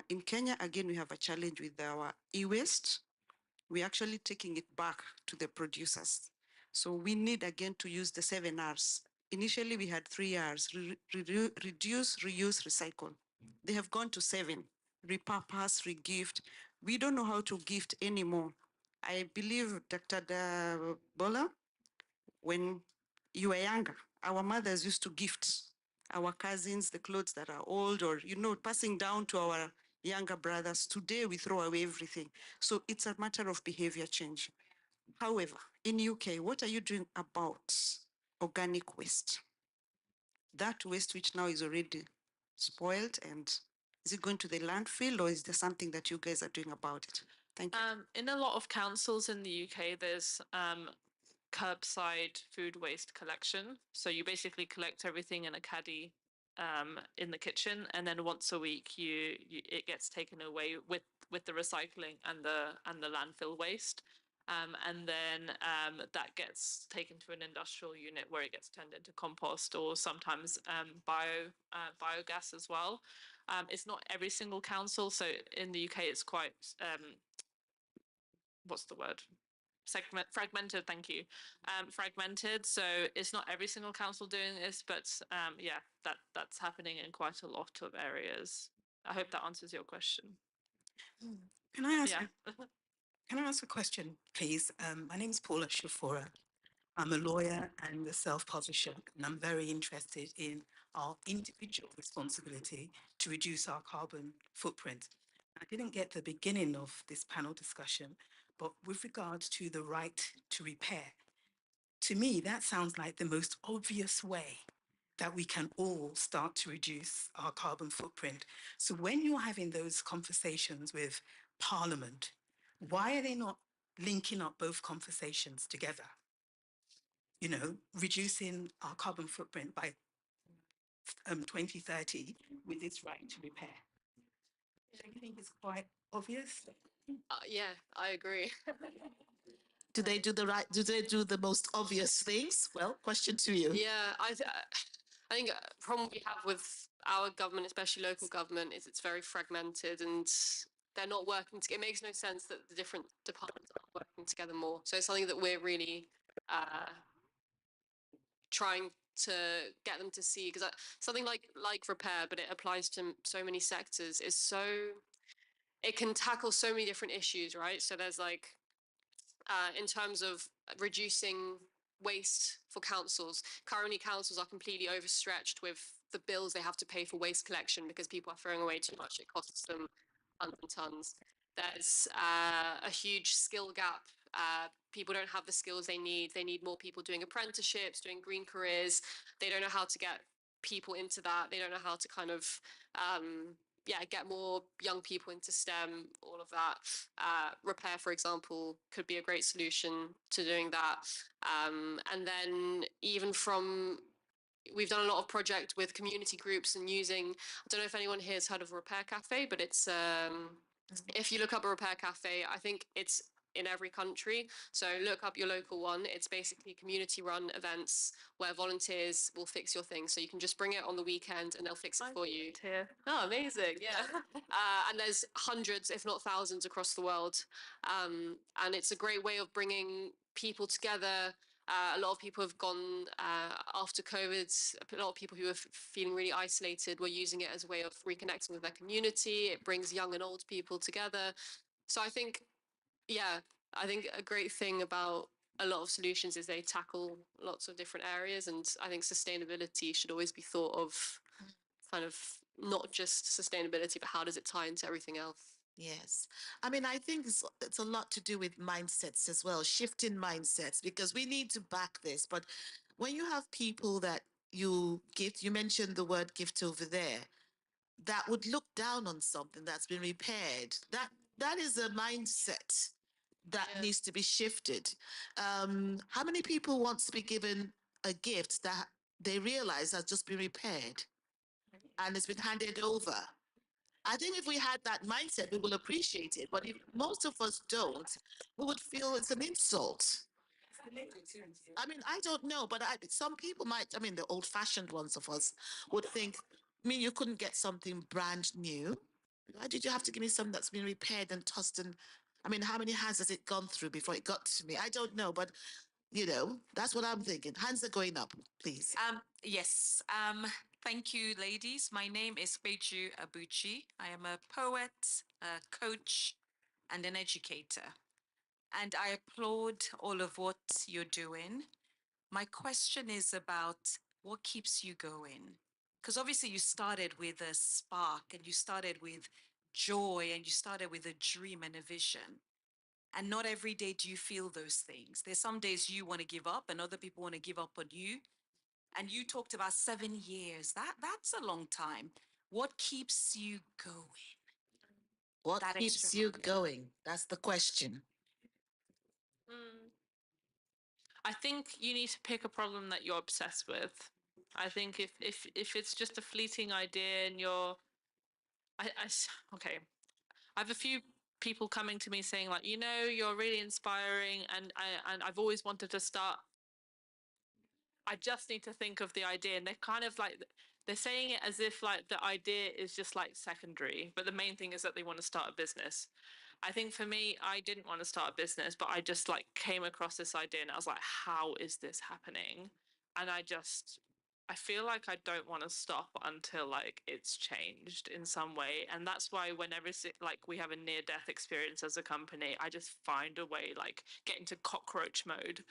in Kenya, again, we have a challenge with our e-waste. We're actually taking it back to the producers. So we need again to use the 7 Rs. Initially, we had 3 Rs, reduce, reuse, recycle. They have gone to 7, repurpose, regift. We don't know how to gift anymore. I believe, Dr. Bola, when you were younger, our mothers used to gift our cousins the clothes that are old or, passing down to our younger brothers. Today, we throw away everything. So it's a matter of behavior change. However, in UK, what are you doing about organic waste? That waste which now is already spoiled, and is it going to the landfill, or is there something that you guys are doing about it? Thank you. In a lot of councils in the UK, there's curbside food waste collection. So you basically collect everything in a caddy in the kitchen, and then once a week it gets taken away with the recycling and the landfill waste. And then that gets taken to an industrial unit where it gets turned into compost or sometimes biogas as well. It's not every single council. So in the UK, it's quite, what's the word? Fragmented, thank you. Fragmented. So it's not every single council doing this, but yeah, that's happening in quite a lot of areas. I hope that answers your question. Can I ask a question, please? My name is Paula Shafora. I'm a lawyer and a self-publisher, and I'm very interested in our individual responsibility to reduce our carbon footprint. I didn't get the beginning of this panel discussion, but with regards to the right to repair, to me, that sounds like the most obvious way that we can all start to reduce our carbon footprint. So when you're having those conversations with Parliament, why are they not linking up both conversations together? Reducing our carbon footprint by 2030 with this right to repair. Don't you think it's quite obvious? Yeah, I agree. Do they do the most obvious things? Well, question to you. Yeah, I think the problem we have with our government, especially local government, is it's very fragmented and they're not working together. It makes no sense that the different departments aren't working together more. So it's something that we're really trying to get them to see, because something like repair, but it applies to so many sectors, it can tackle so many different issues, right? So there's in terms of reducing waste for councils, currently councils are completely overstretched with the bills they have to pay for waste collection because people are throwing away too much. It costs them tons and tons. There's a huge skill gap. People don't have the skills they need. They need more people doing apprenticeships, doing green careers. They don't know how to get people into that. They don't know how to kind of get more young people into STEM, all of that. Repair, for example, could be a great solution to doing that. And then even we've done a lot of project with community groups and I don't know if anyone here has heard of a repair cafe, but it's, if you look up a repair cafe, I think it's in every country. So look up your local one. It's basically community run events where volunteers will fix your thing. So you can just bring it on the weekend and they'll fix it for you. Here. Oh, amazing. Yeah. And there's hundreds, if not thousands across the world. And it's a great way of bringing people together. A lot of people have gone after COVID. A lot of people who are feeling really isolated were using it as a way of reconnecting with their community. It brings young and old people together. So I think a great thing about a lot of solutions is they tackle lots of different areas. And I think sustainability should always be thought of kind of not just sustainability, but how does it tie into everything else? Yes. I mean, I think it's a lot to do with mindsets as well, shifting mindsets, because we need to back this. But when you have people that you mentioned the word gift over there, that would look down on something that's been repaired. That is a mindset that needs to be shifted. How many people want to be given a gift that they realize has just been repaired and it's been handed over? I think if we had that mindset, we will appreciate it. But if most of us don't, we would feel it's an insult. I mean, I don't know, but some people might, the old-fashioned ones of us would think, you couldn't get something brand new Why did you have to give me something that's been repaired and tossed? And I mean, how many hands has it gone through before it got to me? I don't know, but you know, that's what I'm thinking. Hands are going up, please. Yes. Thank you, ladies. My name is Beju Abuchi. I am a poet, a coach, and an educator. And I applaud all of what you're doing. My question is about what keeps you going? Because obviously you started with a spark and you started with joy and you started with a dream and a vision. And not every day do you feel those things. There's some days you want to give up and other people want to give up on you. And you talked about 7 years. That's a long time. What keeps you going? What That keeps extra you mile. going? That's the question. I think you need to pick a problem that you're obsessed with. I think if it's just a fleeting idea and okay, I have a few people coming to me saying like, you're really inspiring, and I've always wanted to start. I just need to think of the idea, and they're kind of like they're saying it as if like the idea is just like secondary, but the main thing is that they want to start a business. I think for me, I didn't want to start a business, but I just like came across this idea and I was like, how is this happening? And I feel like I don't want to stop until like it's changed in some way. And that's why whenever like we have a near death experience as a company, I just find a way like get into cockroach mode.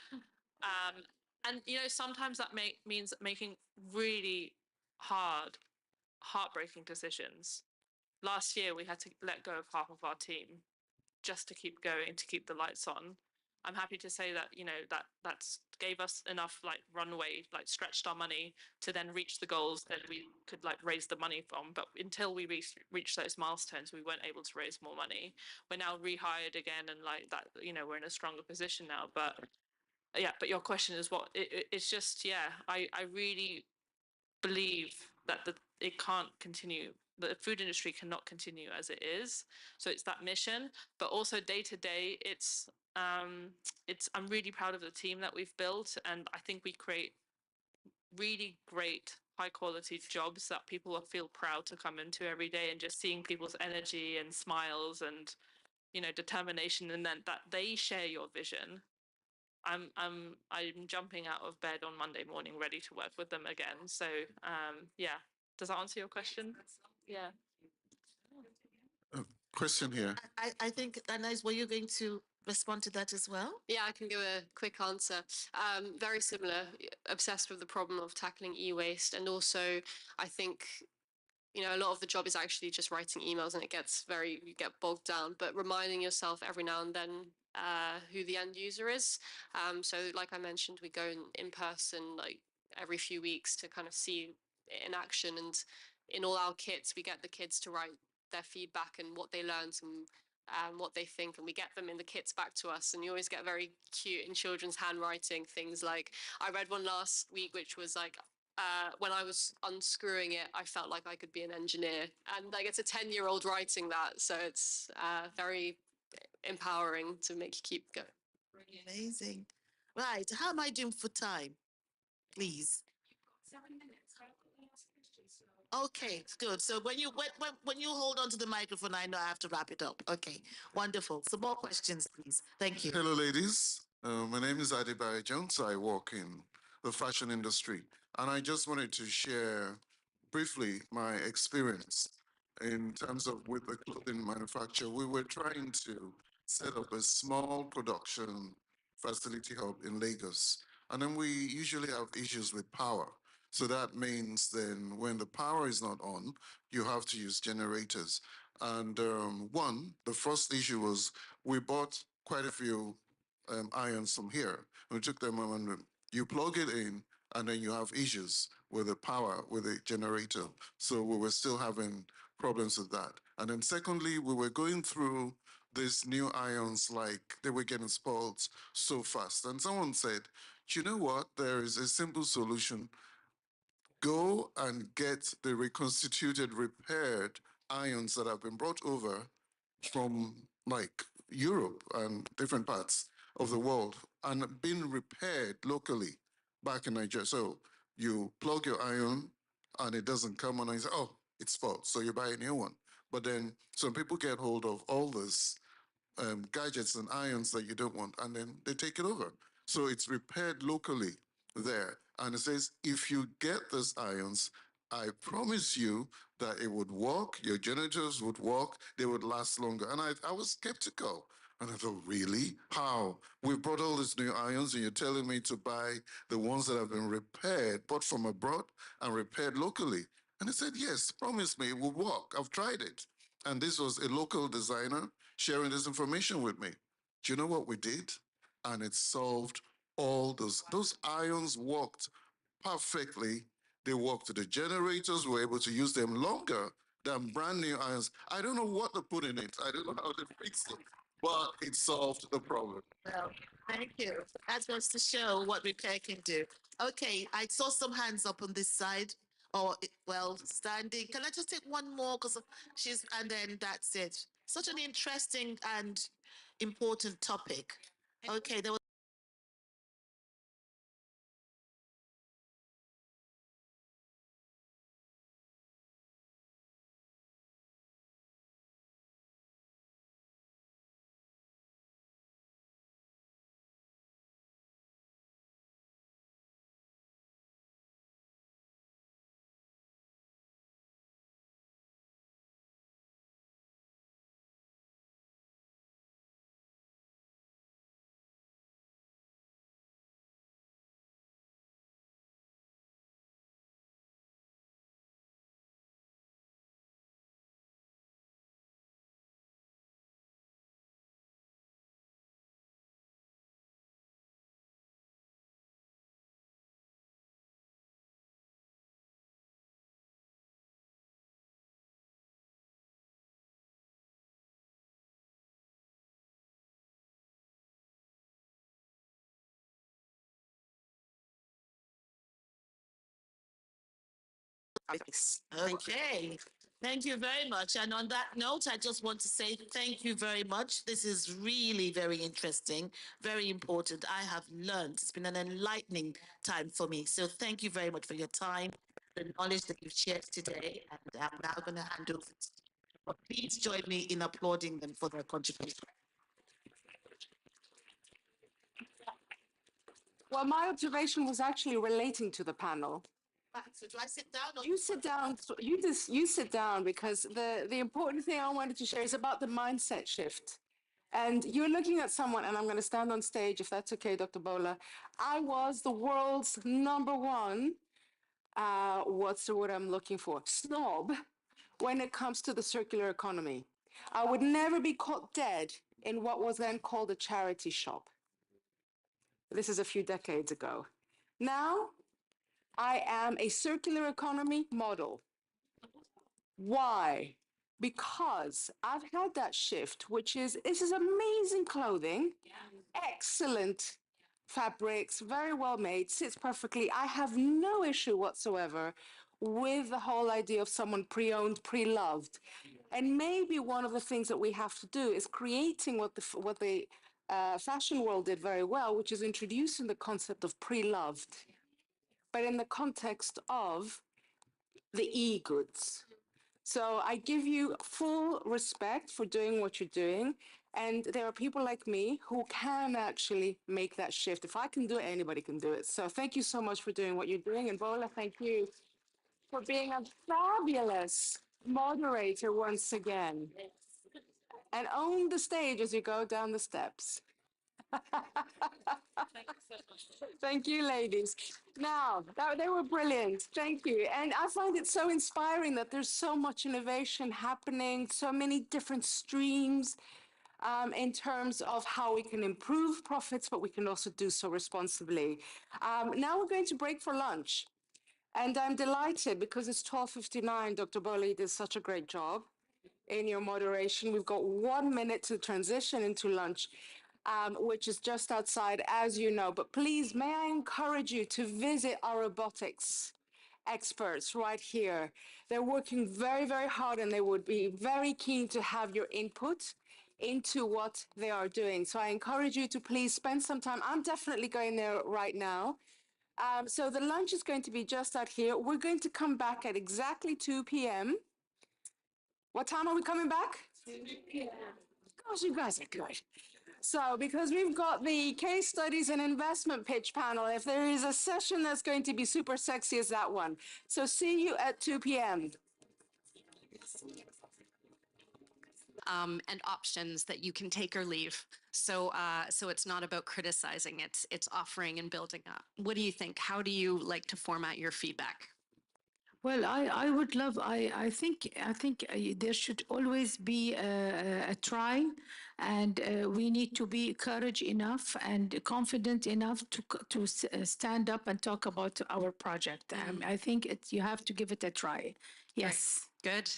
And sometimes that means making really heartbreaking decisions. Last year, we had to let go of half of our team just to keep going, to keep the lights on. I'm happy to say that that's gave us enough like runway, like stretched our money to then reach the goals that we could like raise the money from. But until we reach those milestones, we weren't able to raise more money. We're now rehired again, and like that, we're in a stronger position now. But yeah, but your question is it's just, yeah, I really believe that it can't continue. The food industry cannot continue as it is. So it's that mission, but also day to day, I'm really proud of the team that we've built, and I think we create really great high quality jobs that people feel proud to come into every day, and just seeing people's energy and smiles and determination, and then that they share your vision. I'm jumping out of bed on Monday morning ready to work with them again. So yeah, does that answer your question? Yeah. Question here. I think, Anais, were you going to respond to that as well? Yeah, I can give a quick answer. Very similar, obsessed with the problem of tackling e-waste. And also, I think, a lot of the job is actually just writing emails, and you get bogged down, but reminding yourself every now and then who the end user is. So like I mentioned, we go in person like every few weeks to kind of see it in action. And in all our kits, we get the kids to write their feedback and what they learned and what they think, and we get them in the kits back to us. And you always get very cute in children's handwriting things like, I read one last week which was like, when I was unscrewing it, I felt like I could be an engineer. And like, it's a 10-year-old writing that, so it's very empowering to make you keep going. Amazing. Right, how am I doing for time? Please. 7 minutes. Okay, good. So when you hold on to the microphone, I know I have to wrap it up. Okay, wonderful. Some more questions, please. Thank you. Hello, ladies. My name is Adebayo Jones. I work in the fashion industry, and I just wanted to share briefly my experience in terms of with the clothing manufacturer. We were trying to set up a small production facility hub in Lagos, and then we usually have issues with power. So that means then when the power is not on, you have to use generators. And the first issue was we bought quite a few irons from here. We took them and you plug it in, and then you have issues with the power, with the generator. So we were still having problems with that. And then secondly, we were going through these new ions, like they were getting spoiled so fast. And someone said, you know what? There is a simple solution. Go and get the reconstituted, repaired ions that have been brought over from like Europe and different parts of the world and been repaired locally back in Nigeria. So you plug your iron and it doesn't come on and you say, oh, it's fault. So you buy a new one. But then some people get hold of all this gadgets and ions that you don't want, and then they take it over. So it's repaired locally there. And it says, if you get these ions, I promise you that it would work, your generators would work, they would last longer. And I was skeptical. And I thought, really? How? We've brought all these new ions and you're telling me to buy the ones that have been repaired, bought from abroad and repaired locally. And I said, yes, promise me it will work. I've tried it. And this was a local designer sharing this information with me. Do you know what we did? And it solved all those ions worked perfectly. They worked. The generators were able to use them longer than brand new ions. I don't know what to put in it. I don't know how to fix it, but it solved the problem. Well, thank you. That goes to show what repair can do. Okay, I saw some hands up on this side. Or, well, standing. Can I just take one more? Because she's, and then that's it. Such an interesting and important topic. Okay, there was. Okay. Thank you very much. And on that note, I just want to say thank you very much. This is really very interesting, very important. I have learned. It's been an enlightening time for me. So thank you very much for your time, the knowledge that you've shared today. And I'm now going to hand over to you. But please join me in applauding them for their contribution. Well, my observation was actually relating to the panel. So do I sit down? Or You sit down. You sit down because the important thing I wanted to share is about the mindset shift. And you're looking at someone, and I'm going to stand on stage if that's okay, Dr. Bola. I was the world's number one. What's the word I'm looking for? Snob when it comes to the circular economy. I would never be caught dead in what was then called a charity shop. This is a few decades ago. Now, I am a circular economy model. Why? Because I've had that shift, which is this is amazing clothing, excellent fabrics, very well made, sits perfectly. I have no issue whatsoever with the whole idea of someone pre-owned, pre-loved. And maybe one of the things that we have to do is creating what the fashion world did very well, which is introducing the concept of pre-loved, but in the context of the e-goods. So I give you full respect for doing what you're doing. And there are people like me who can actually make that shift. If I can do it, anybody can do it. So thank you so much for doing what you're doing. And Bola, thank you for being a fabulous moderator once again. And own the stage as you go down the steps. Thank you, ladies. Now, they were brilliant. Thank you. And I find it so inspiring that there's so much innovation happening, so many different streams in terms of how we can improve profits, but we can also do so responsibly. Now we're going to break for lunch. And I'm delighted because it's 12:59. Dr. Bowley did such a great job in your moderation. We've got 1 minute to transition into lunch, which is just outside, as you know. But please, may I encourage you to visit our robotics experts right here. They're working very, very hard, and they would be very keen to have your input into what they are doing. So I encourage you to please spend some time. I'm definitely going there right now. So the lunch is going to be just out here. We're going to come back at exactly 2 p.m. What time are we coming back? Gosh, you guys are good. So, because we've got the case studies and investment pitch panel, if there is a session that's going to be super sexy, is that one. So, see you at 2 p.m. And options that you can take or leave. So, so it's not about criticizing; it's offering and building up. What do you think? How do you like to format your feedback? Well, I would love, I think there should always be a try, and we need to be courage enough and confident enough to stand up and talk about our project. I think you have to give it a try. Yes. Right. Good.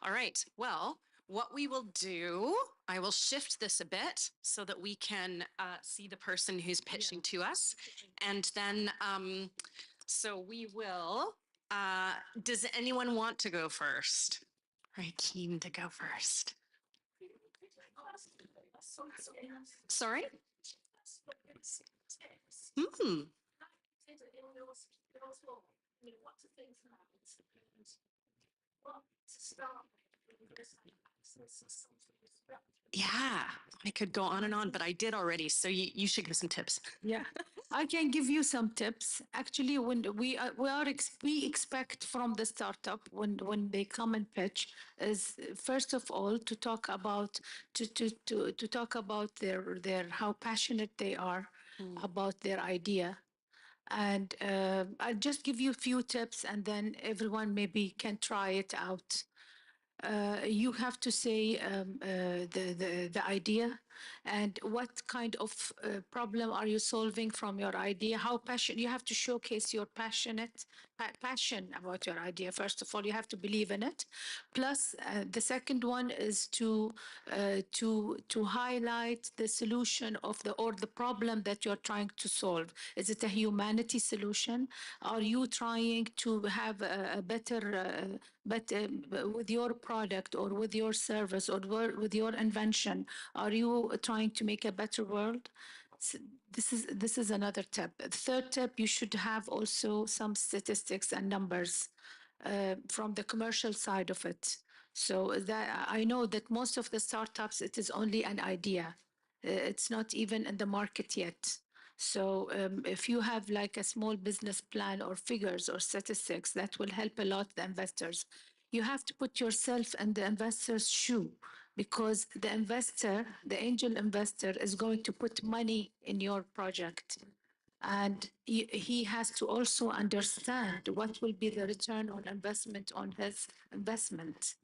All right. Well, what we will do, I will shift this a bit so that we can see the person who's pitching to us. And then, so we will, does anyone want to go first? Very keen to go first. Sorry? Hmm. Yeah, I could go on and on, but I did already. So you should give some tips. Yeah, I can give you some tips. Actually, when we expect from the startup when they come and pitch is first of all to talk about to talk about their how passionate they are about their idea. And I'll just give you a few tips, and then everyone maybe can try it out. You have to say the idea and what kind of problem are you solving from your idea. How passion you have to showcase your passion about your idea. First of all, you have to believe in it. Plus, the second one is to highlight the solution of the problem that you're trying to solve. Is it a humanity solution? Are you trying to have a better but with your product or with your service or with your invention, are you trying to make a better world? This is another tip. The third tip, you should have also some statistics and numbers from the commercial side of it. So that I know that most of the startups, it is only an idea. It's not even in the market yet. So if you have like a small business plan or figures or statistics, that will help a lot the investors. You have to put yourself in the investor's shoe because the investor, the angel investor, is going to put money in your project. And he has to also understand what will be the return on investment on his investment.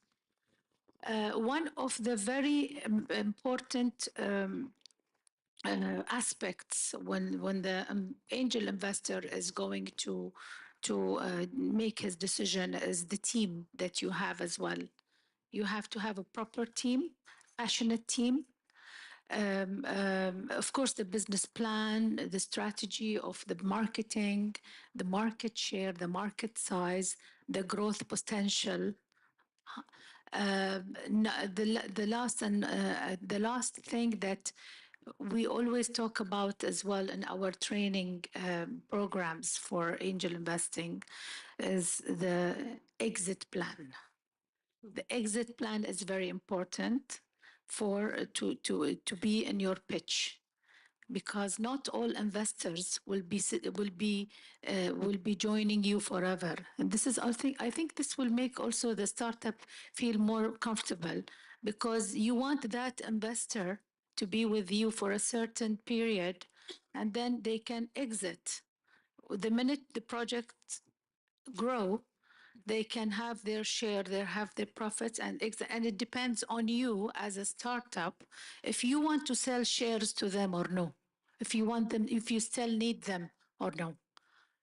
One of the very important aspects when the angel investor is going to make his decision is the team that you have as well. You have to have a proper team, passionate team. Of course, the business plan, the strategy of the marketing, the market share, the market size, the growth potential. The last thing that we always talk about as well in our training programs for angel investing is the exit plan. The exit plan is very important to be in your pitch because not all investors will be joining you forever. And this is I think this will make also the startup feel more comfortable because you want that investor to be with you for a certain period and then they can exit. The minute the projects grow, they can have their share, they have their profits, and it depends on you as a startup if you want to sell shares to them or no, if you want them, if you still need them or no.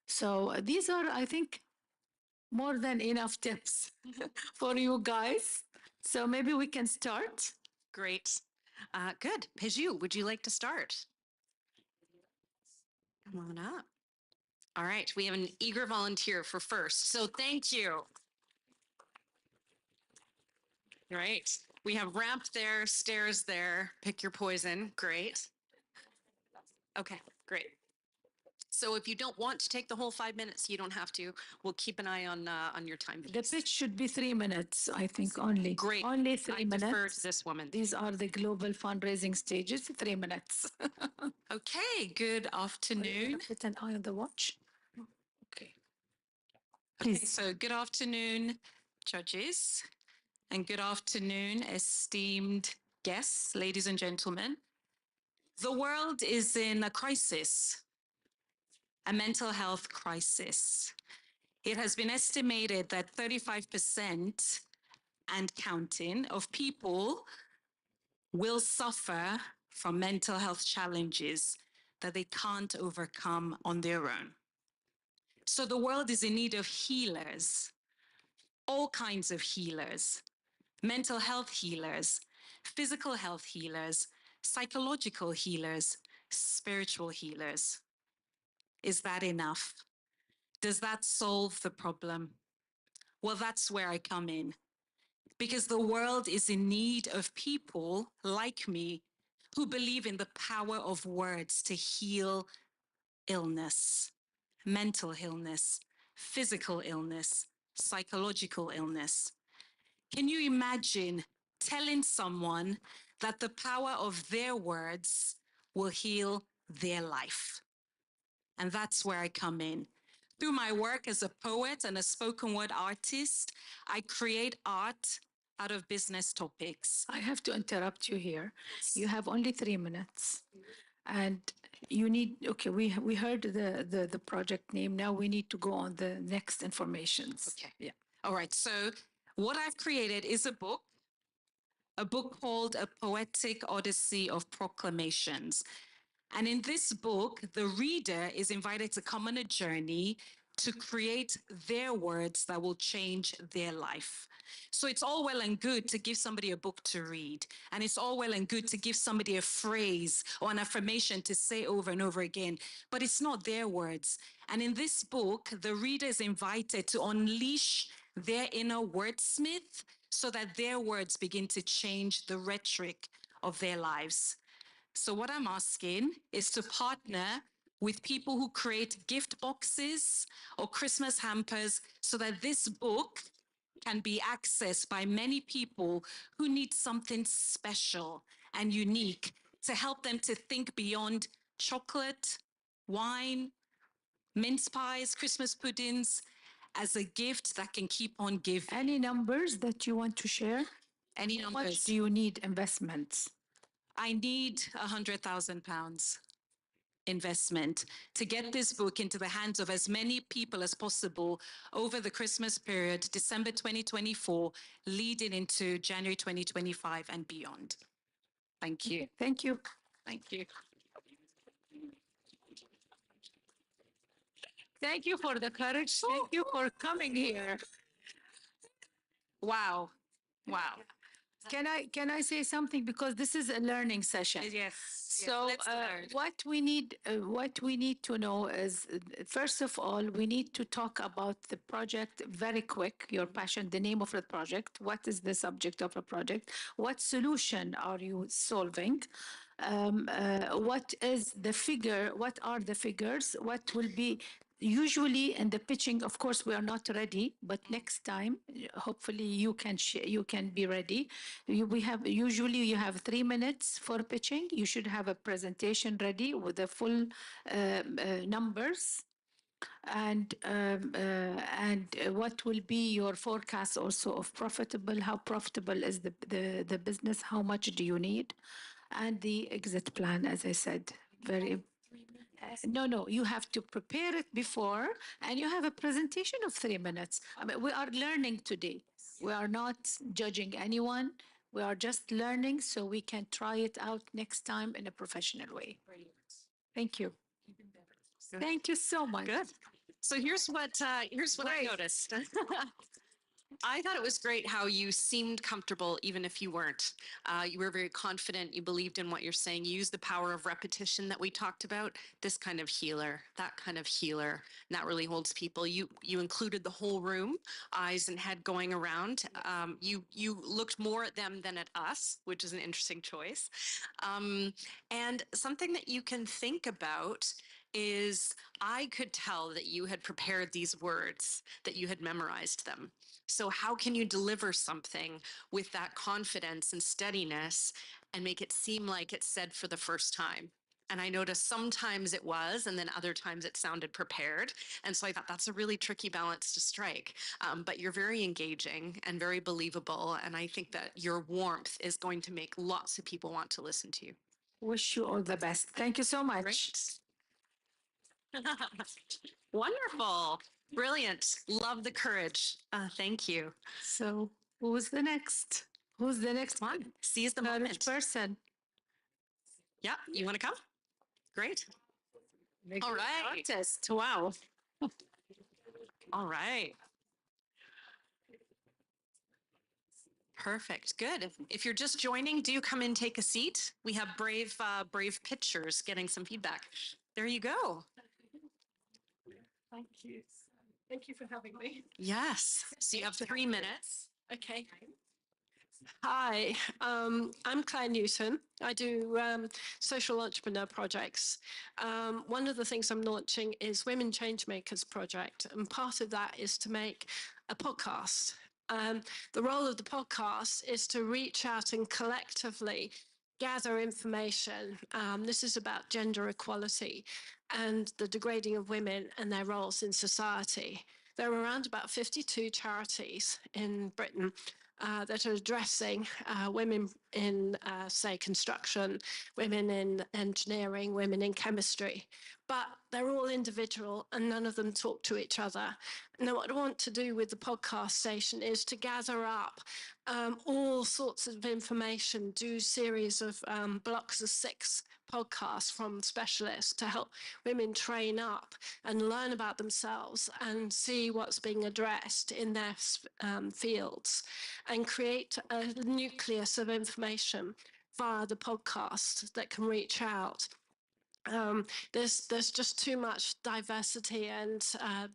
So these are, I think, more than enough tips for you guys. So maybe we can start. Great. Good. Piju, would you like to start? Come on up. All right. We have an eager volunteer for first. So thank you. Right. We have ramp there, stairs there. Pick your poison. Great. Okay, great. So if you don't want to take the whole 5 minutes, you don't have to. We'll keep an eye on your time. The pitch should be 3 minutes, I think, only. Great. Only 3 I minutes. defer to this woman. These are the global fundraising stages, 3 minutes. Okay, good afternoon. Put an eye on the watch. Okay. Okay, Please. so good afternoon, judges, and good afternoon, esteemed guests, ladies and gentlemen. The world is in a crisis, a mental health crisis. It has been estimated that 35% and counting of people will suffer from mental health challenges that they can't overcome on their own. So the world is in need of healers, all kinds of healers, mental health healers, physical health healers, psychological healers, spiritual healers. Is that enough? Does that solve the problem? Well, that's where I come in. Because the world is in need of people like me who believe in the power of words to heal illness, mental illness, physical illness, psychological illness. Can you imagine telling someone that the power of their words will heal their life? And that's where I come in. Through my work as a poet and a spoken word artist, I create art out of business topics. I have to interrupt you here. You have only 3 minutes. And you need, okay, we heard the project name. Now we need to go on the next informations. Okay. Yeah. All right. So what I've created is a book called A Poetic Odyssey of Proclamations. And in this book, the reader is invited to come on a journey to create their words that will change their life. So it's all well and good to give somebody a book to read. And it's all well and good to give somebody a phrase or an affirmation to say over and over again. But it's not their words. And in this book, the reader is invited to unleash their inner wordsmith so that their words begin to change the rhetoric of their lives. So what I'm asking is to partner with people who create gift boxes or Christmas hampers so that this book can be accessed by many people who need something special and unique to help them to think beyond chocolate, wine, mince pies, Christmas puddings as a gift that can keep on giving. Any numbers that you want to share? Any How numbers? much do you need investments? I need £100,000 investment to get this book into the hands of as many people as possible over the Christmas period, December 2024, leading into January 2025 and beyond. Thank you. Thank you. Thank you. Thank you for the courage. Thank you for coming here. Wow. Wow. Can I say something, because this is a learning session? Yes. So what we need to know is, first of all, we need to talk about the project very quick. Your passion, the name of the project. What is the subject of the project? What solution are you solving? What is the figure? What are the figures? What will be? Usually in the pitching, of course, we are not ready, but next time, hopefully you can be ready. Usually you have 3 minutes for pitching. You should have a presentation ready with the full numbers and what will be your forecast also of profitable, how profitable is the business, how much do you need, and the exit plan, as I said, very no, you have to prepare it before, and you have a presentation of 3 minutes. I mean, we are learning today. We are not judging anyone. We are just learning so we can try it out next time in a professional way. Thank you. Thank you so much. Good. So here's what I noticed. I thought it was great how you seemed comfortable even if you weren't. You were very confident. You believed in what you're saying. You used the power of repetition that we talked about. This kind of healer, that kind of healer, and that really holds people. You included the whole room, eyes and head going around. You looked more at them than at us, which is an interesting choice. And something that you can think about is I could tell that you had prepared these words, that you had memorized them. So how can you deliver something with that confidence and steadiness and make it seem like it's said for the first time? And I noticed sometimes it was, and then other times it sounded prepared. And so I thought that's a really tricky balance to strike. But you're very engaging and very believable. And I think that your warmth is going to make lots of people want to listen to you. Wish you all the best. Thank you so much. Great. Wonderful. Brilliant. Love the courage. Thank you. So who's the next? Who's the next Come on. Seize the courage moment. person? Yeah. You want to come? Great. All right. Artist. Wow. All right. Perfect. Good. If you're just joining, do come and take a seat. We have brave pitchers getting some feedback. There you go. Thank you. Thank you for having me. Yes. So you have 3 minutes. Okay. Hi, I'm Claire Newton. I do social entrepreneur projects. One of the things I'm launching is Women Changemakers project, and part of that is to make a podcast. The role of the podcast is to reach out and collectively gather information. This is about gender equality and the degrading of women and their roles in society. There are around about 52 charities in Britain that are addressing women in, say, construction, women in engineering, women in chemistry. But they're all individual and none of them talk to each other. Now, what I want to do with the podcast station is to gather up all sorts of information, do series of blocks of 6 podcasts from specialists to help women train up and learn about themselves and see what's being addressed in their fields and create a nucleus of information via the podcast that can reach out. There's just too much diversity and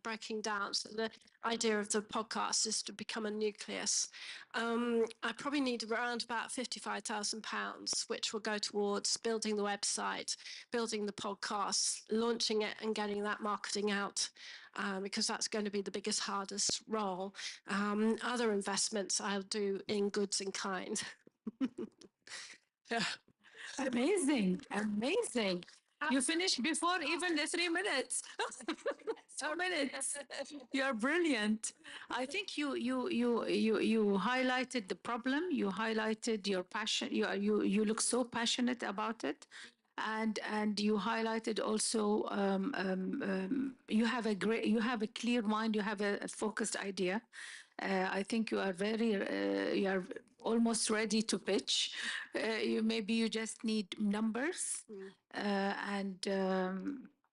breaking down. So the idea of the podcast is to become a nucleus. I probably need around about £55,000, which will go towards building the website, building the podcast, launching it, and getting that marketing out. Because that's going to be the biggest, hardest role. Other investments I'll do in goods in kind. Yeah. Amazing, amazing. You finished before even the 3 minutes. 2 minutes. You're brilliant. I think you highlighted the problem. You highlighted your passion. You look so passionate about it, and you highlighted also you have a clear mind. You have a focused idea. I think you are almost ready to pitch. Maybe you just need numbers, and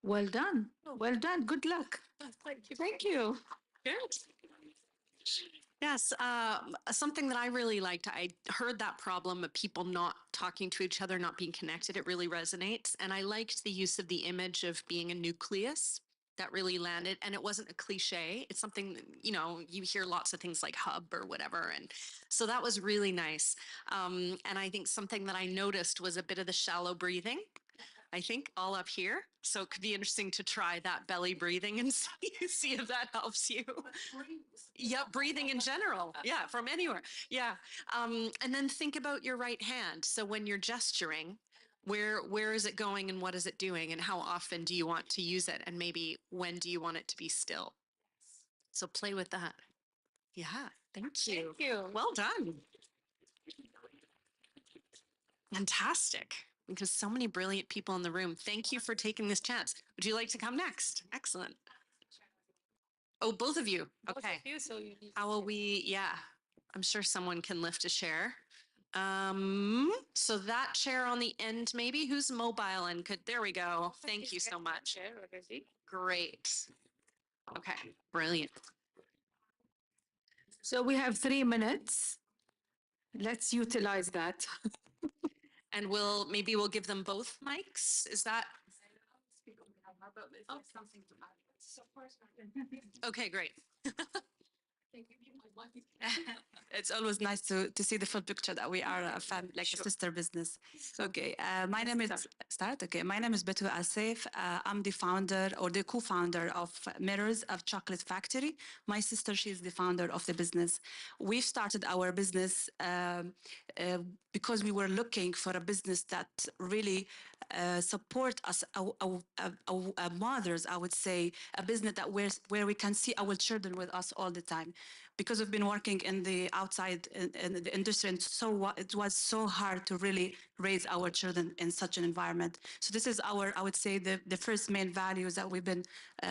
well done. Well done. Good luck. Thank you. Thank you. Good. Yes, something that I really liked, I heard that problem of people not talking to each other, not being connected. It really resonates. And I liked the use of the image of being a nucleus. That really landed. And it wasn't a cliche. It's something, you hear lots of things like hub or whatever. And so that was really nice. And I think something that I noticed was a bit of the shallow breathing. I think all up here. So it could be interesting to try that belly breathing and see if that helps you. Yeah, breathing in general. Yeah, from anywhere. Yeah. And then think about your right hand. So when you're gesturing, where is it going and what is it doing and how often do you want to use it and maybe when do you want it to be still? So play with that. Yeah, thank you. Thank you. Well done. Fantastic. Because so many brilliant people in the room. Thank you for taking this chance. Would you like to come next? Excellent. Oh, both of you. Okay. How will we? Yeah, I'm sure someone can lift a chair. So that chair on the end, maybe who's mobile and could, there we go. Thank you so much. Great. Okay, brilliant. So we have 3 minutes. Let's utilize that. And maybe we'll give them both mics. Is that? Okay, great. It's always nice to see the full picture that we are a family, like a sister business. Okay, my name is start. Okay, my name is Betu Asif. I'm the founder or the co-founder of Mirrors of Chocolate Factory. My sister, she's the founder of the business. We've started our business because we were looking for a business that really support us, mothers, I would say, a business that where we can see our children with us all the time. Because we've been working in the outside in the industry, and so it was so hard to really raise our children in such an environment. So this is our, I would say, the first main values that we've been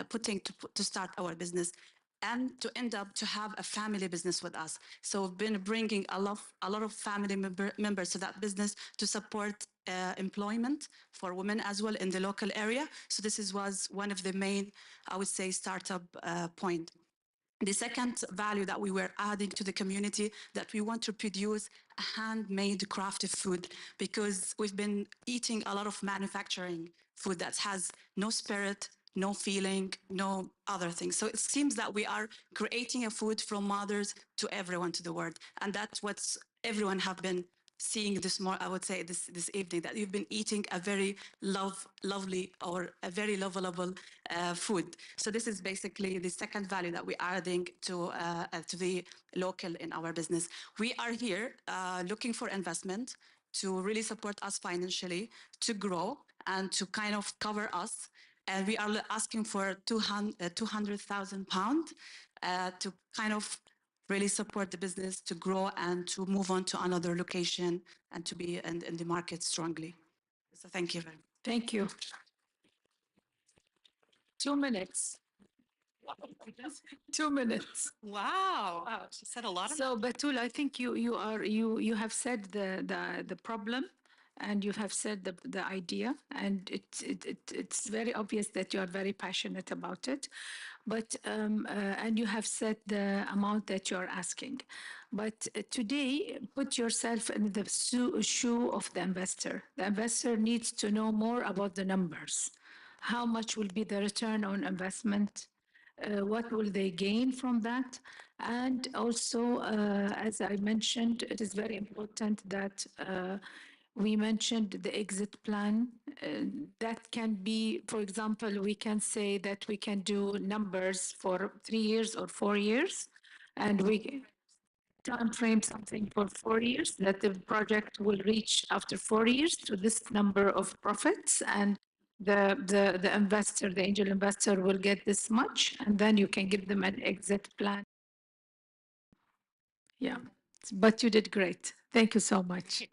putting to start our business, and to end up to have a family business with us. So we've been bringing a lot of family members to that business to support employment for women as well in the local area. So this was one of the main, I would say, startup point. The second value that we were adding to the community, that we want to produce a handmade crafted food, because we've been eating a lot of manufacturing food that has no spirit, no feeling, no other things. So it seems that we are creating a food from mothers to everyone to the world. And that's what everyone have been seeing this more, I would say, this evening, that you've been eating a very lovely or a very lovable food. So this is basically the second value that we're adding to the local in our business. We are here looking for investment to really support us financially, to grow and to kind of cover us. And we are asking for 200,000 pounds to kind of really support the business to grow and to move on to another location and to be in the market strongly. So thank you very much. Thank you. 2 minutes. 2 minutes. Wow. She said a lot of. So, Batul, I think you have said the problem, and you have said the idea, and it's very obvious that you are very passionate about it. But and you have said the amount that you are asking. But today, put yourself in the shoe of the investor. The investor needs to know more about the numbers. How much will be the return on investment? What will they gain from that? And also, as I mentioned, it is very important that we mentioned the exit plan. That can be, for example, we can say that we can do numbers for 3 years or 4 years, and we time frame something for 4 years, that the project will reach after 4 years to this number of profits, and the investor, the angel investor, will get this much, and then you can give them an exit plan. Yeah, but you did great. Thank you so much.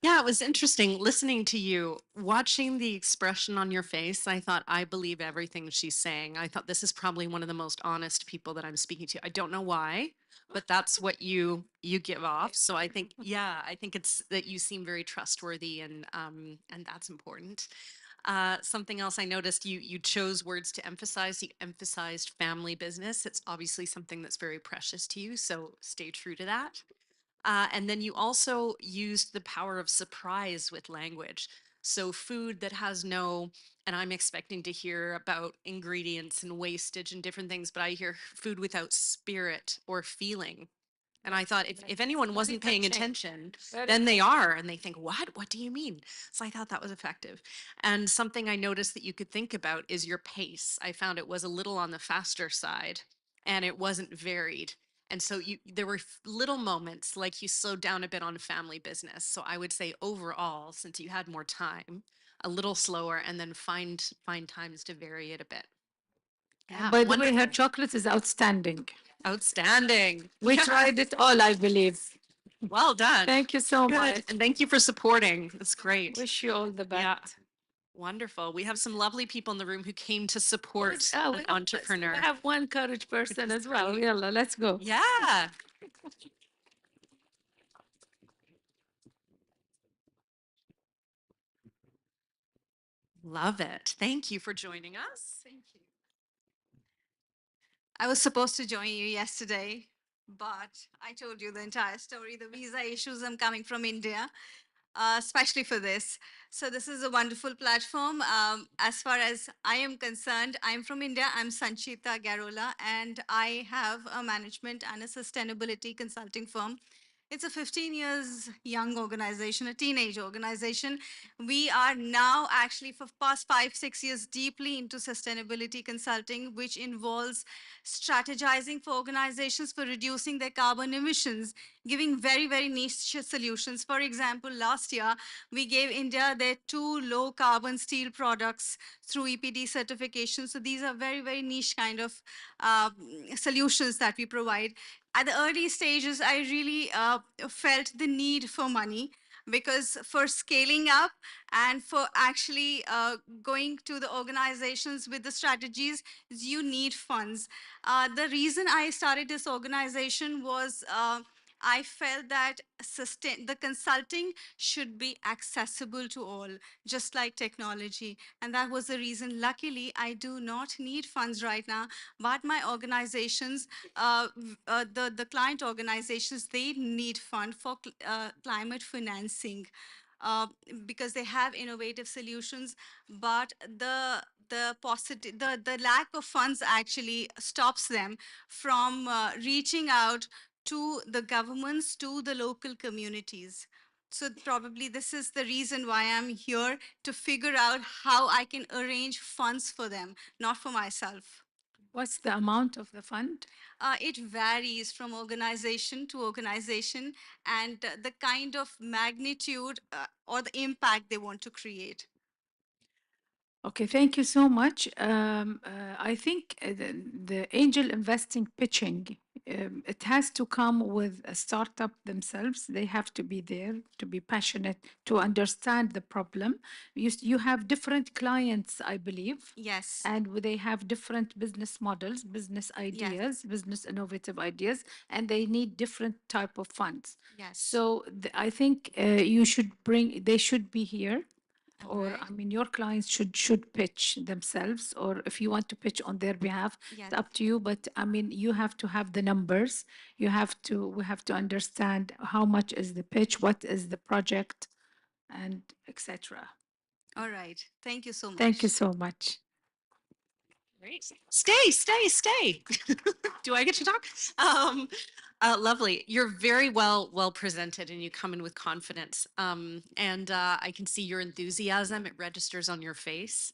Yeah, it was interesting listening to you, watching the expression on your face. I thought, I believe everything she's saying. I thought this is probably one of the most honest people that I'm speaking to. I don't know why, but that's what you give off. So I think, yeah, I think it's that you seem very trustworthy, and that's important. Something else I noticed, you chose words to emphasize. You emphasized family business. It's obviously something that's very precious to you. So stay true to that. And then you also used the power of surprise with language. So food that has no, and I'm expecting to hear about ingredients and wastage and different things, but I hear food without spirit or feeling. And I thought if anyone wasn't paying attention, then they are, and they think, what do you mean? So I thought that was effective. And something I noticed that you could think about is your pace. I found it was a little on the faster side, and it wasn't varied. And so there were little moments like you slowed down a bit on family business. So I would say overall, since you had more time, a little slower, and then find times to vary it a bit. Yeah, by the way, her chocolate is outstanding. Outstanding. We tried it all, I believe. Well done. Thank you so Good. much. And thank you for supporting. That's great. Wish you all the best. Yeah. Wonderful. We have some lovely people in the room who came to support an entrepreneur. We have one courage person as well. Yalla, let's go. Yeah. Love it. Thank you for joining us. Thank you. I was supposed to join you yesterday, but I told you the entire story, the visa issues. I'm coming from India. especially for this. So this is a wonderful platform. As far as I am concerned, I'm from India. I'm Sanchita Garola, and I have a management and a sustainability consulting firm. It's a 15 years young organization, a teenage organization. We are now actually for past 5, 6 years deeply into sustainability consulting, which involves strategizing for organizations for reducing their carbon emissions, giving very, very niche solutions. For example, last year, we gave India their 2 low-carbon steel products through EPD certification. So these are very, very niche kind of solutions that we provide. At the early stages, I really felt the need for money because for scaling up and for actually going to the organizations with the strategies, you need funds. The reason I started this organization was I felt that the consulting should be accessible to all, just like technology. And that was the reason. Luckily, I do not need funds right now, but my organizations, the client organizations, they need fund for climate financing. Uh, because they have innovative solutions, but the lack of funds actually stops them from reaching out to the governments, to the local communities. So probably this is the reason why I'm here, to figure out how I can arrange funds for them, not for myself. What's the amount of the fund? It varies from organization to organization and the kind of magnitude or the impact they want to create. Okay, thank you so much. I think the angel investing pitching, it has to come with a startup themselves. They have to be there, to be passionate, to understand the problem. You have different clients, I believe. Yes. And they have different business models, business ideas, business innovative ideas, and they need different type of funds. Yes. So I think they should be here, or I mean, your clients should pitch themselves, or if you want to pitch on their behalf, Yes. it's up to you. But I mean, you have to have the numbers. We have to understand how much is the pitch, what is the project, and etc. All right. Thank you so much. Thank you so much. Great. Stay. Do I get to talk? Lovely. You're very well presented, and you come in with confidence. And I can see your enthusiasm. It registers on your face.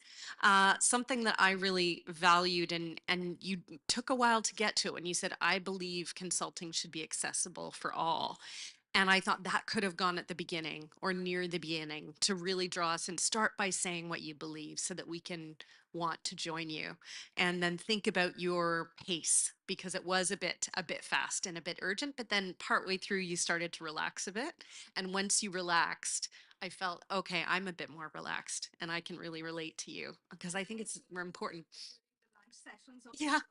Something that I really valued, and you took a while to get to, and you said, I believe consulting should be accessible for all. And I thought that could have gone at the beginning or near the beginning to really draw us and start by saying what you believe so that we can want to join you. And then think about your pace, because it was a bit fast and a bit urgent, but then partway through you started to relax a bit. And once you relaxed, I felt, okay, I'm a bit more relaxed and I can really relate to you, because I think it's more important. Sessions also, Yeah.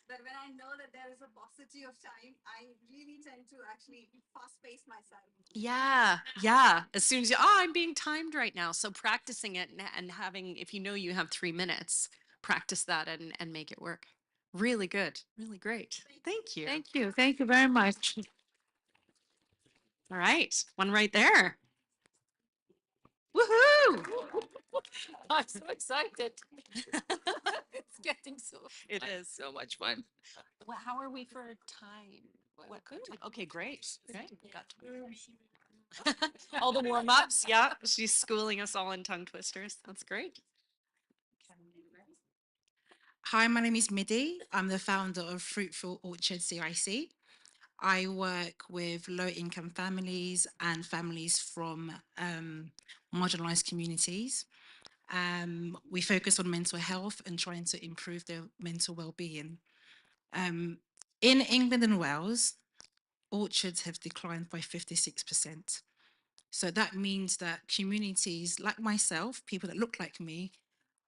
that when I know that there is a paucity of time, I really tend to actually fast pace myself. Yeah. As soon as I'm being timed right now. So practicing it and having, if you know you have 3 minutes, practice that and make it work. Really good. Really great. Thank you. Thank you. Thank you very much. All right. One right there. Woohoo! I'm so excited. It's getting so. It is. So much fun. Well, how are we for time? What good? Okay, great. Great. Got all the warm ups. Yeah, she's schooling us all in tongue twisters. That's great. Hi, my name is Midi. I'm the founder of Fruitful Orchard CIC. I work with low-income families and families from marginalized communities. We focus on mental health and trying to improve their mental well-being. In England and Wales, orchards have declined by 56%. So that means that communities like myself, people that look like me,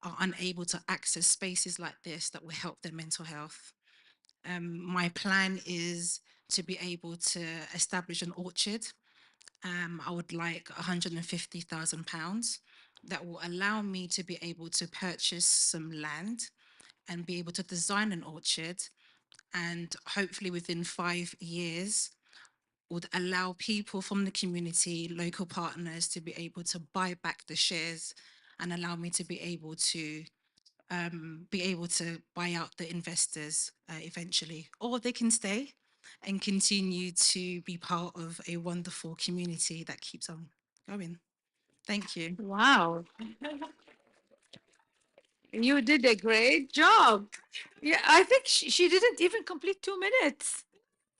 are unable to access spaces like this that will help their mental health. My plan is to be able to establish an orchard. I would like £150,000 that will allow me to be able to purchase some land and be able to design an orchard. And hopefully within 5 years, would allow people from the community, local partners, to be able to buy back the shares and allow me to be able to buy out the investors eventually, or they can stay and continue to be part of a wonderful community that keeps on going. Thank you. Wow. You did a great job. Yeah, I think she didn't even complete 2 minutes.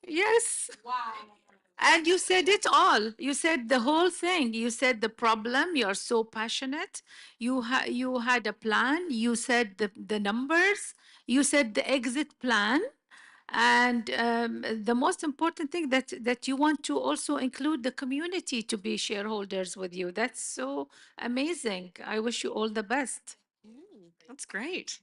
Yes. And you said it all. You said the whole thing. You said the problem. You are so passionate. You had a plan. You said the numbers. You said the exit plan. And the most important thing that you want to also include the community to be shareholders with you. That's so amazing. I wish you all the best. That's great.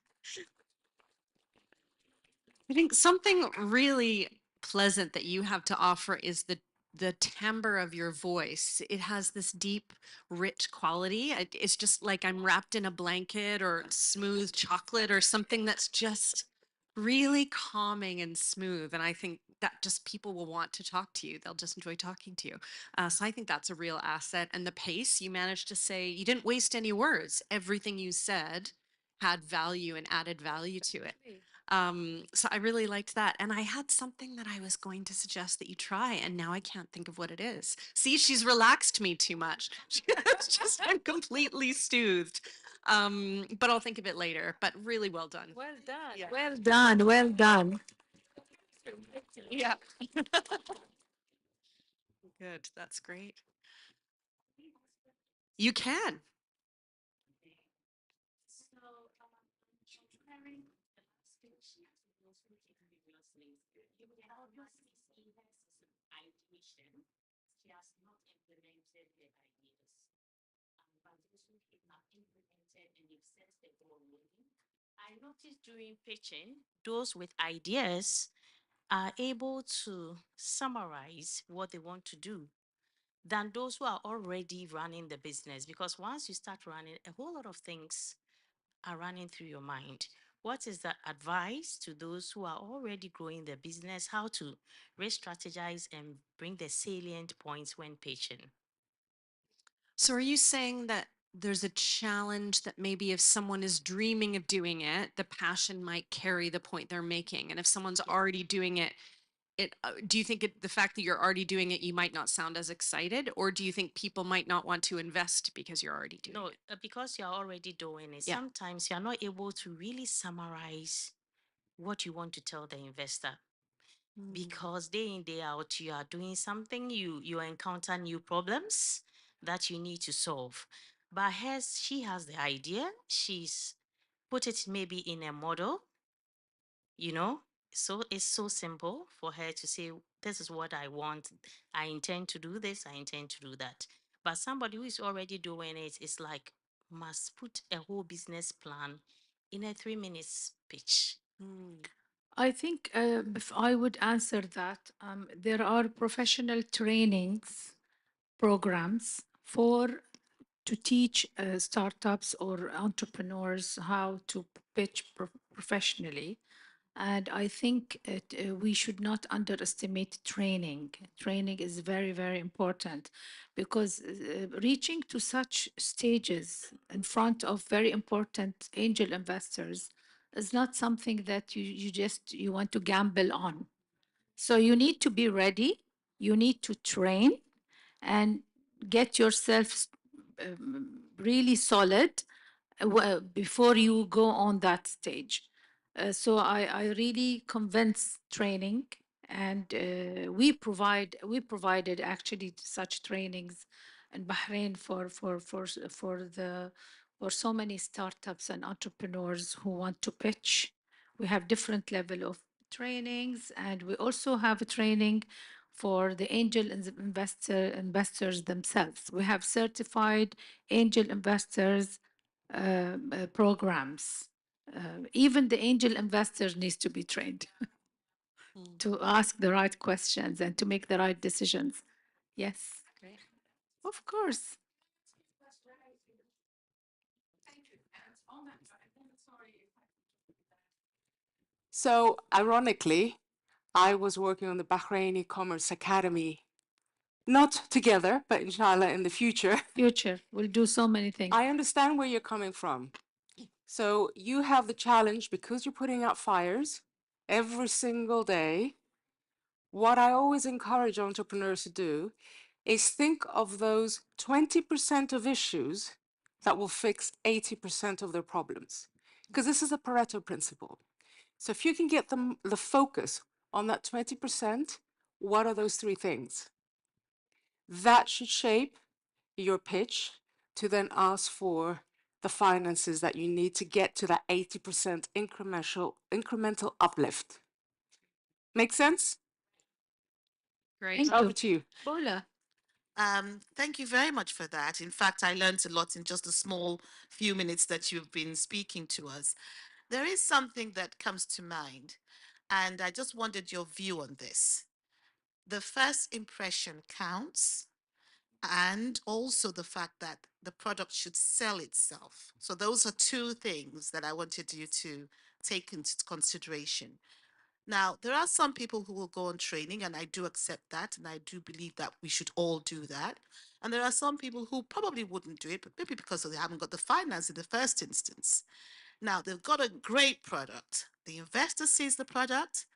I think something really pleasant that you have to offer is the timbre of your voice. It has this deep, rich quality. It's just like I'm wrapped in a blanket or smooth chocolate or something that's just really calming and smooth. And I think that just people will want to talk to you. They'll just enjoy talking to you. So I think that's a real asset. And the pace, you managed to say, you didn't waste any words. Everything you said had value and added value to it. So I really liked that. And I had something that I was going to suggest that you try, and now I can't think of what it is. See, she's relaxed me too much. It's just, I'm completely soothed. But I'll think of it later. But really well done. Well done. Yeah. Well done. Well done. Yeah. Good. That's great. You can. I noticed during pitching, those with ideas are able to summarize what they want to do than those who are already running the business. Because once you start running, a whole lot of things are running through your mind. What is the advice to those who are already growing their business, how to re-strategize and bring the salient points when pitching? So are you saying that there's a challenge that maybe if someone is dreaming of doing it, the passion might carry the point they're making? And if someone's already doing it, do you think the fact that you're already doing it, you might not sound as excited? Or do you think people might not want to invest because you're already doing No, it? because you're already doing it, Yeah. sometimes you're not able to really summarize what you want to tell the investor. Because day in, day out, you are doing something, you encounter new problems that you need to solve. But she has the idea, she's put it maybe in a model, you know. So it's so simple for her to say, this is what I want. I intend to do this, I intend to do that. But somebody who is already doing it is like, must put a whole business plan in a 3 minutes pitch. I think if I would answer that, there are professional trainings programs for to teach startups or entrepreneurs how to pitch professionally. And I think we should not underestimate training. Training is very, very important because reaching to such stages in front of very important angel investors is not something that you want to gamble on. So you need to be ready, you need to train and get yourself really solid before you go on that stage. So I really convince training, and we provided actually such trainings in Bahrain for so many startups and entrepreneurs who want to pitch. We have different level of trainings, and we also have a training for the angel investors themselves. We have certified angel investors programs. Even the angel investors needs to be trained to ask the right questions and to make the right decisions. Yes, Great. of course. So, ironically, I was working on the Bahraini Commerce Academy Not together, but inshallah in the future. Future, we'll do so many things. I understand where you're coming from. So you have the challenge because you're putting out fires every single day. What I always encourage entrepreneurs to do is think of those 20% of issues that will fix 80% of their problems. Because this is a Pareto principle. So if you can get them the focus on that 20%, what are those three things? That should shape your pitch to then ask for the finances that you need to get to that 80% incremental uplift. Make sense? Great. Over to you. Paula. Thank you very much for that. In fact, I learned a lot in just a small few minutes that you've been speaking to us. There is something that comes to mind, and I just wanted your view on this. The first impression counts, and also the fact that the product should sell itself. So those are two things that I wanted you to take into consideration. Now, there are some people who will go on training, and I do accept that, and I do believe that we should all do that. And there are some people who probably wouldn't do it, but maybe because they haven't got the finance in the first instance. Now, they've got a great product. The investor sees the product.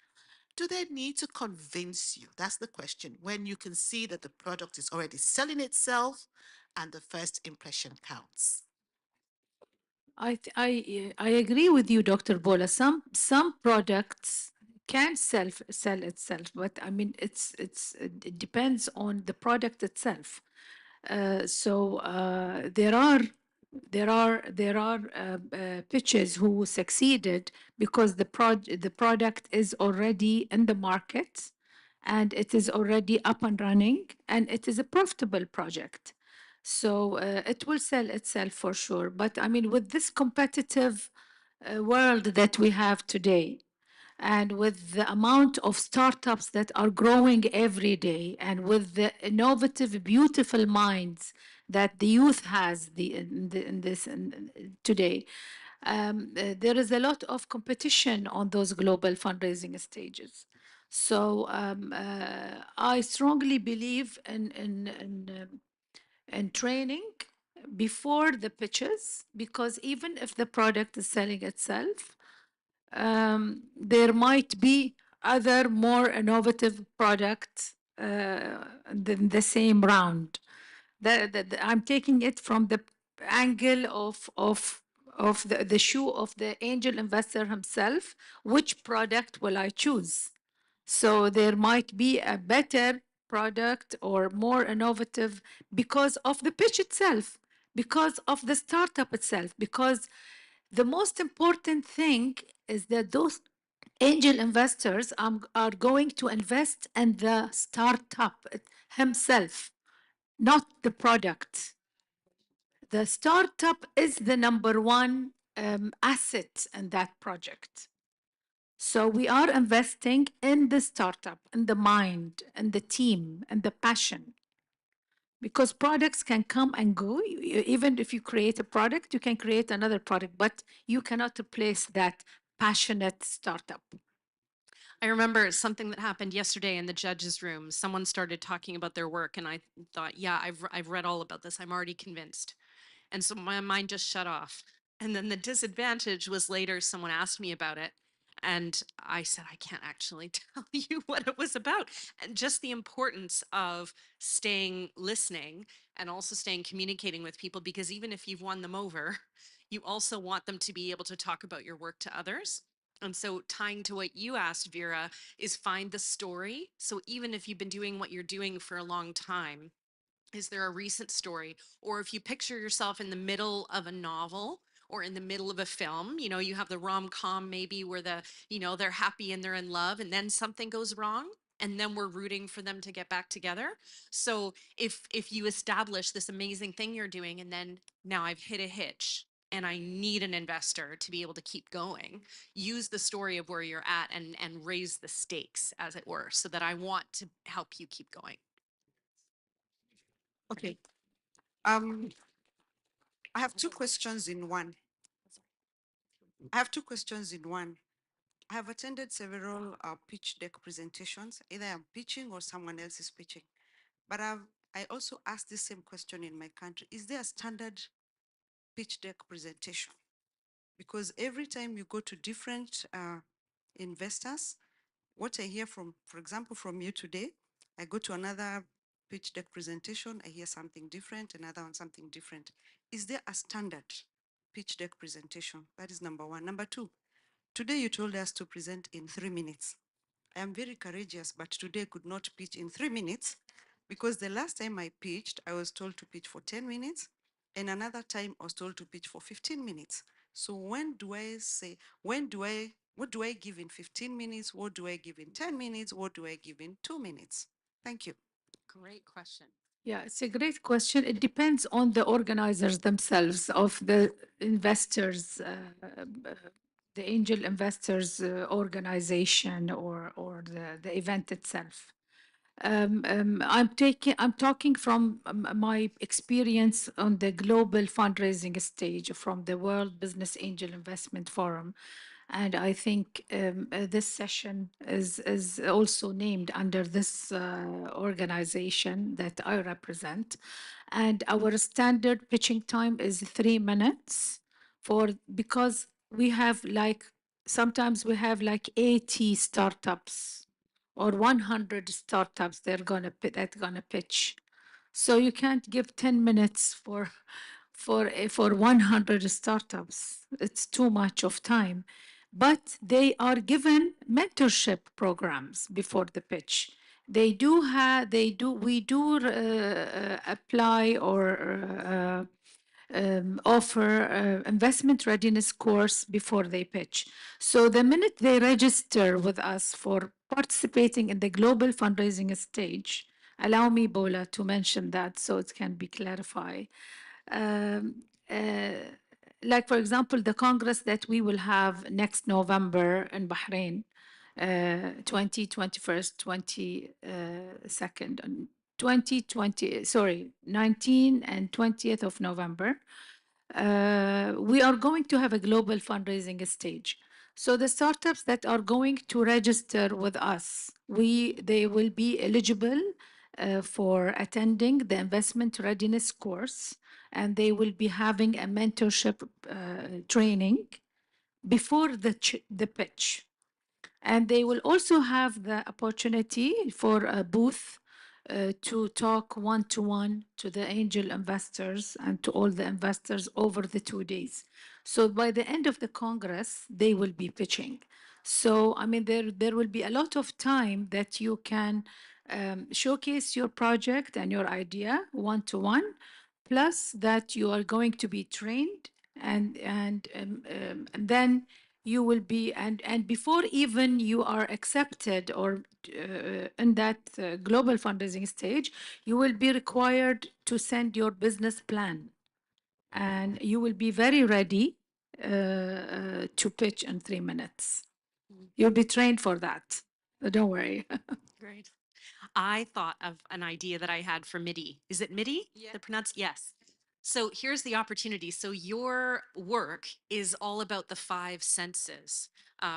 Do they need to convince you? That's the question. When you can see that the product is already selling itself and the first impression counts. I agree with you, Dr. Bola. Some products can sell itself, but I mean it depends on the product itself. There are pitches who succeeded because the product is already in the market and it is already up and running and it is a profitable project. So it will sell itself for sure. But I mean, with this competitive world that we have today, and with the amount of startups that are growing every day, and with the innovative, beautiful minds that the youth has today, there is a lot of competition on those global fundraising stages. So I strongly believe in training before the pitches, because even if the product is selling itself, there might be other more innovative products than the same round. I'm taking it from the angle of the shoe of the angel investor himself. Which product will I choose? So there might be a better product or more innovative because of the pitch itself, because of the startup itself, because the most important thing is that those angel investors are going to invest in the startup himself, not the product. The startup is the number one asset in that project. So we are investing in the startup, in the mind, in the team, and the passion. Because products can come and go. Even if you create a product, you can create another product, but you cannot replace that passionate startup. I remember something that happened yesterday in the judge's room. Someone started talking about their work, and I thought, yeah, I've read all about this. I'm already convinced. And so my mind just shut off. And then the disadvantage was later someone asked me about it. And I said, I can't actually tell you what it was about. And just the importance of staying listening and also staying communicating with people, because even if you've won them over, you also want them to be able to talk about your work to others. And so tying to what you asked, Vera, is find the story. So even if you've been doing what you're doing for a long time, is there a recent story? Or if you picture yourself in the middle of a novel or in the middle of a film, you know, you have the rom-com maybe where they're happy and they're in love and then something goes wrong and then we're rooting for them to get back together. So if you establish this amazing thing you're doing and then now I've hit a hitch and I need an investor to be able to keep going, use the story of where you're at and raise the stakes, as it were, so that I want to help you keep going. Okay. I have two questions in one. I have attended several pitch deck presentations. Either I'm pitching or someone else is pitching. But I also asked the same question in my country. Is there a standard pitch deck presentation? Because every time you go to different investors, what I hear from, for example, from you today, I go to another pitch deck presentation, I hear something different, another one something different. Is there a standard pitch deck presentation? That is number one. Number two, today you told us to present in 3 minutes. I am very courageous, but today I could not pitch in 3 minutes because the last time I pitched, I was told to pitch for 10 minutes, and another time I was told to pitch for 15 minutes. So when do I say, what do I give in 15 minutes? What do I give in 10 minutes? What do I give in 2 minutes? Thank you. Great question. Yeah, it's a great question. It depends on the organizers themselves of the investors, the angel investors organization or the event itself. I'm talking from my experience on the global fundraising stage from the World Business Angel Investment Forum. And I think this session is also named under this organization that I represent. And our standard pitching time is 3 minutes because we have sometimes we have like 80 startups or 100 startups that's gonna pitch. So you can't give 10 minutes for 100 startups. It's too much of time. But they are given mentorship programs before the pitch. We do apply or offer investment readiness course before they pitch. So the minute they register with us for participating in the global fundraising stage, allow me, Bola, to mention that so it can be clarified. Um, uh, like, for example, the Congress that we will have next November in Bahrain, 21st, 22nd, and 2020, sorry, 19 and 20th of November, we are going to have a global fundraising stage. So the startups that are going to register with us, they will be eligible for attending the investment readiness course, and they will be having a mentorship training before the pitch. And they will also have the opportunity for a booth to talk one-to-one to the angel investors and to all the investors over the 2 days. So by the end of the Congress, they will be pitching. So, I mean, there will be a lot of time that you can showcase your project and your idea one-to-one, plus that you are going to be trained and then you will be and before even you are accepted or in that global fundraising stage, you will be required to send your business plan, and you will be very ready to pitch in 3 minutes. You'll be trained for that. Don't worry. Great. I thought of an idea that I had for MIDI. Is it MIDI? Yeah. The pronounce? Yes. So here's the opportunity. So your work is all about the 5 senses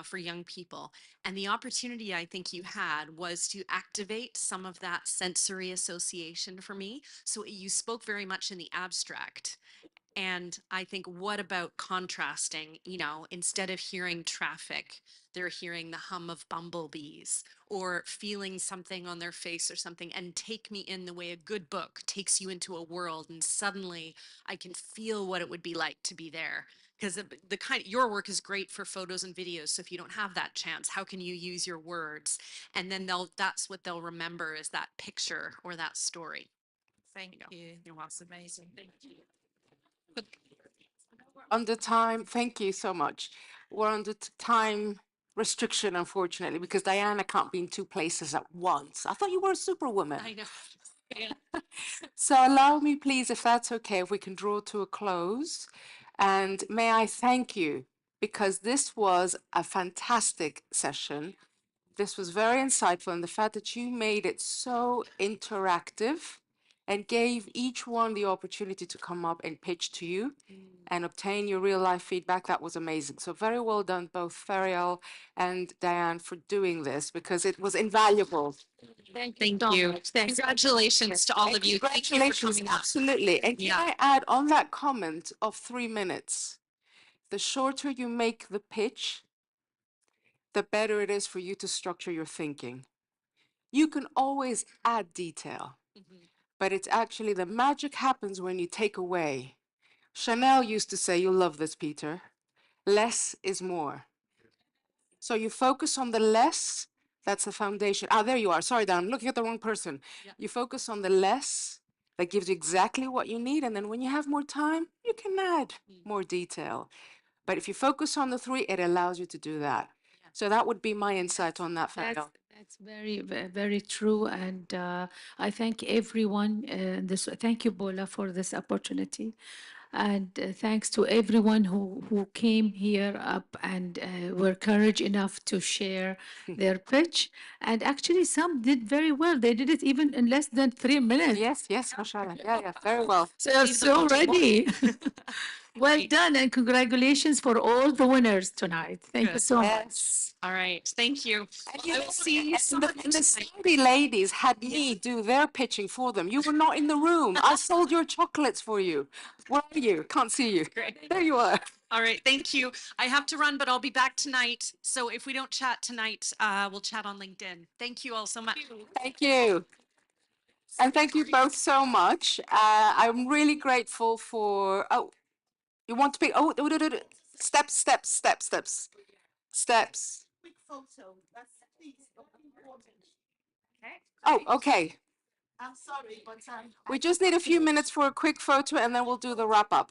for young people. And the opportunity I think you had was to activate some of that sensory association for me. So you spoke very much in the abstract. And I think, what about contrasting? Instead of hearing traffic, they're hearing the hum of bumblebees or feeling something on their face or something, and take me in the way a good book takes you into a world. And suddenly I can feel what it would be like to be there. Because your work is great for photos and videos. So if you don't have that chance, how can you use your words? And then that's what they'll remember, is that picture or that story. Thank you. It was amazing. Thank you. Under time, thank you so much. We're under time restriction, unfortunately, because Diana can't be in 2 places at once. I thought you were a superwoman. I know. So allow me, please, if that's okay, if we can draw to a close. And may I thank you, because this was a fantastic session. This was very insightful, and the fact that you made it so interactive and gave each one the opportunity to come up and pitch to you and obtain your real life feedback. That was amazing. So very well done, both Ferial and Diane, for doing this, because it was invaluable. Thank you. Congratulations to all of you. Thank you for Congratulations, coming up. absolutely. And can I add on that comment of 3 minutes, the shorter you make the pitch, the better it is for you to structure your thinking. You can always add detail, but it's actually the magic happens when you take away. Chanel used to say, you'll love this, Peter, less is more. So you focus on the less, that's the foundation. Ah, there you are. Sorry, Dan, I'm looking at the wrong person. You focus on the less, that gives you exactly what you need. And then when you have more time, you can add more detail. But if you focus on the 3, it allows you to do that. So that would be my insight on that, Ferial. That's very true. And I thank everyone. Thank you, Bola, for this opportunity. And thanks to everyone who came here up and were courage enough to share their pitch. And actually, some did very well. They did it even in less than 3 minutes. Yes, mashallah. Yeah, very well. So they're so ready. Well done, and congratulations for all the winners tonight. Thank you so much. All right. Thank you. I will see the Saudi ladies had me do their pitching for them. You were not in the room. I sold your chocolates for you. Where are you? Can't see you. Great. There you are. All right. Thank you. I have to run, but I'll be back tonight. So if we don't chat tonight, we'll chat on LinkedIn. Thank you all so much. Thank you. And thank you both so much. I'm really grateful for, you want to pick, steps. Quick photo, that's please, important. Oh, okay. I'm sorry, but we just need a few minutes for a quick photo and then we'll do the wrap up.